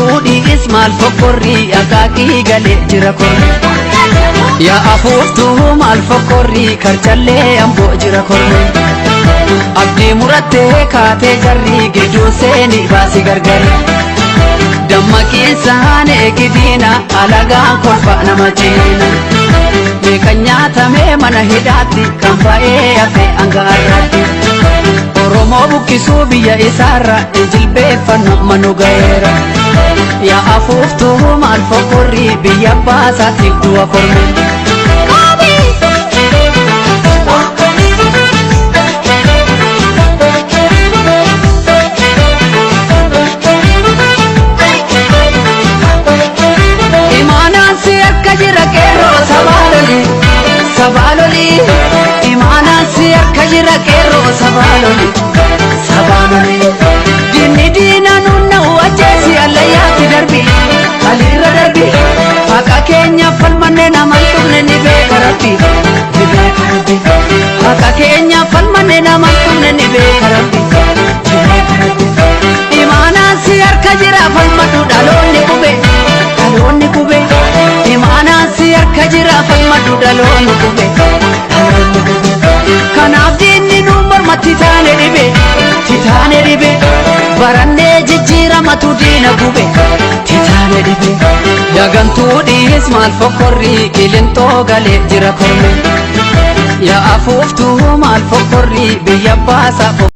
tuudhiis maal fokkorrii akaakii galee jira korre. Yaa afuuftuu maal fokkorrii karchallee amboo jira korre. Abdii murattee kaatee jarrii gidduu seeni baasi gargari. Dammaqiinsaan eegidiina alagaan kolfa nama ciina. Meeqan nyaatamee mana hidhaatti kan ba'ee hafe angaarratti. Oromoo buqqisuu biyya isaarra jilbeeffannu manu ga'eera. Yaa afuuftuu maal fokkorrii biyya baasaatiif du'a korme. Sabaloli, imaanaan si akka jira qeerroo sabaloli, sabaloli. Dinni diina nunna ajjeesi allayyaatti darbi, alirra darbi. Haqa keenya falmanne naman tuqne ni beeka rabbi, ni beeka rabbi. Haqa keenya falmanne naman tuqne ni beeka rabbi, ni beeka rabbi. Imaanaan si harka jira falmadhu dhaloonni qube, dhaloonni qube. Imaanaan si harka jira falmadhu dhaloonni qube. Kanaaf diinni nu mormatti taane dhibe, titaane dhibe. Barannee jijjiiramatu diina gube, titaane dhibe. Yagantuu dhiis maal fokkorrii qilintoo galee jira korme. Yaa afuuftuu maal fokkorrii biyya baasa.